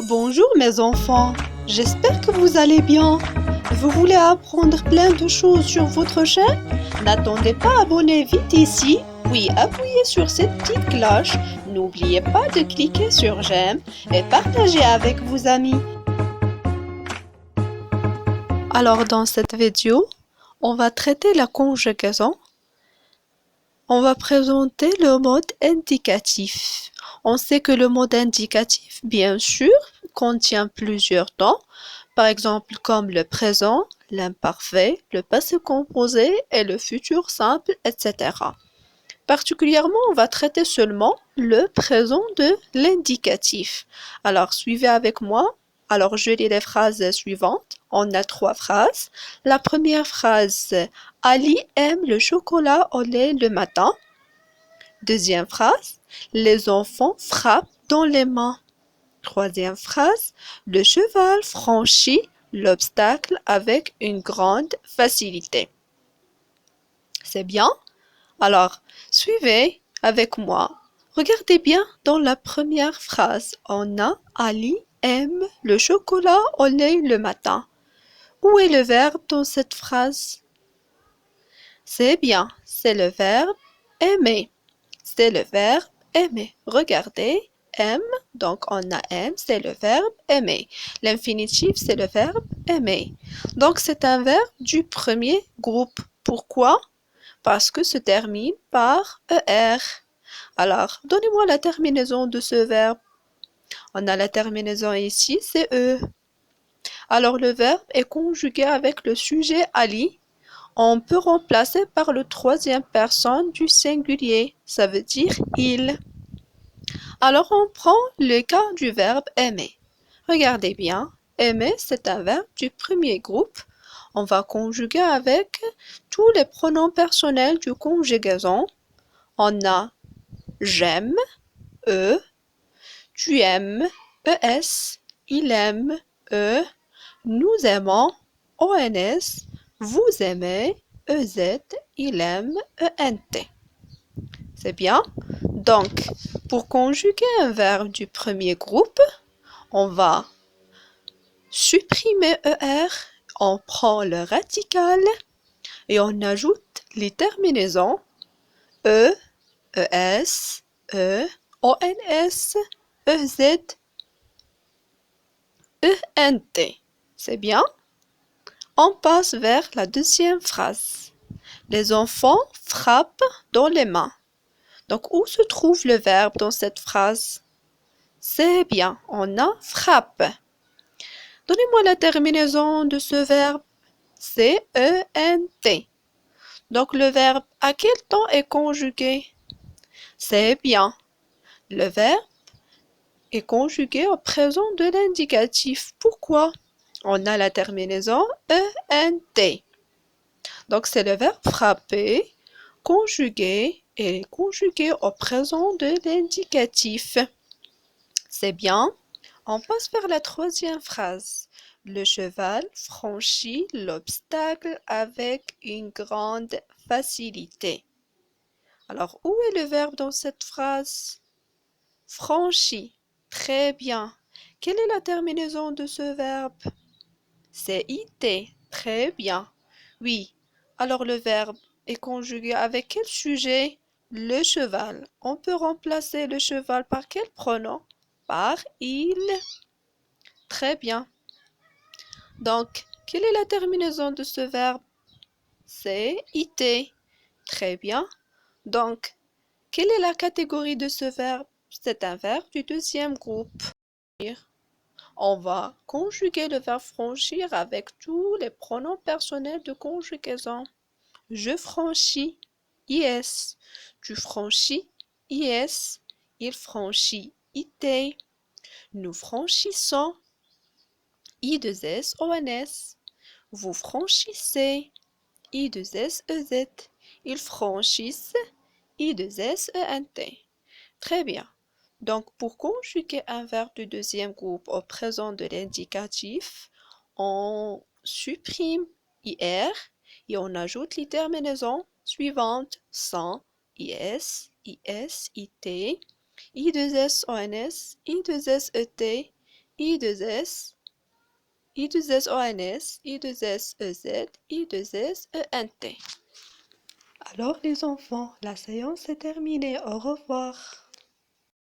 Bonjour mes enfants, j'espère que vous allez bien. Vous voulez apprendre plein de choses sur votre chaîne? N'attendez pas, abonnez vite ici, puis appuyez sur cette petite cloche. N'oubliez pas de cliquer sur j'aime et partager avec vos amis. Alors dans cette vidéo, on va traiter la conjugaison. On va présenter le mode indicatif. On sait que le mode indicatif, bien sûr, contient plusieurs temps, par exemple comme le présent, l'imparfait, le passé composé et le futur simple, etc. Particulièrement, on va traiter seulement le présent de l'indicatif. Alors, suivez avec moi. Alors, je lis les phrases suivantes. On a 3 phrases. La première phrase, Ali aime le chocolat au lait le matin. Deuxième phrase, les enfants frappent dans les mains. Troisième phrase, le cheval franchit l'obstacle avec une grande facilité. C'est bien? Alors, suivez avec moi. Regardez bien dans la première phrase. On a Ali aime le chocolat au lait le matin. Où est le verbe dans cette phrase? C'est bien, c'est le verbe aimer. C'est le verbe aimer. Regardez, aime, donc on a aime, c'est le verbe aimer. L'infinitif, c'est le verbe aimer. Donc c'est un verbe du premier groupe. Pourquoi? Parce que se termine par ER. Alors, donnez-moi la terminaison de ce verbe. On a la terminaison ici, c'est E. Alors, le verbe est conjugué avec le sujet Ali. On peut remplacer par le troisième personne du singulier. Ça veut dire il. Alors, on prend le cas du verbe aimer. Regardez bien. Aimer, c'est un verbe du premier groupe. On va conjuguer avec tous les pronoms personnels du conjugaison. On a j'aime, E, tu aimes, ES, il aime, E, nous aimons, ONS, vous aimez, EZ, il aime, ENT. C'est bien? Donc, pour conjuguer un verbe du premier groupe, on va supprimer ER, on prend le radical et on ajoute les terminaisons E, ES, E, ONS, EZ, ENT. C'est bien? On passe vers la deuxième phrase. Les enfants frappent dans les mains. Donc, où se trouve le verbe dans cette phrase? C'est bien, on a frappe. Donnez-moi la terminaison de ce verbe. C-E-N-T. Donc, le verbe à quel temps est conjugué? C'est bien. Le verbe est conjugué au présent de l'indicatif. Pourquoi? On a la terminaison E-N-T. Donc, c'est le verbe frapper, conjugué et conjugué au présent de l'indicatif. C'est bien. On passe vers la troisième phrase. Le cheval franchit l'obstacle avec une grande facilité. Alors, où est le verbe dans cette phrase? Franchit. Très bien. Quelle est la terminaison de ce verbe? C'est IT. Très bien. Oui. Alors, le verbe est conjugué avec quel sujet? Le cheval. On peut remplacer le cheval par quel pronom? Par il. Très bien. Donc, quelle est la terminaison de ce verbe? C'est IT. Très bien. Donc, quelle est la catégorie de ce verbe? C'est un verbe du deuxième groupe. On va conjuguer le verbe franchir avec tous les pronoms personnels de conjugaison. Je franchis, IS. Tu franchis, IS. Il franchit, IT. Nous franchissons, I2S-ONS. Vous franchissez, I2S-EZ. Ils franchissent, I2S-ENT. Très bien. Donc, pour conjuguer un verbe du deuxième groupe au présent de l'indicatif, on supprime IR et on ajoute les terminaisons suivantes sans, IS, IS, IT, I2S, ONS, I2S, ET, I2S, I2SONS, I2SEZ, I2SENT. Alors les enfants, la séance est terminée. Au revoir.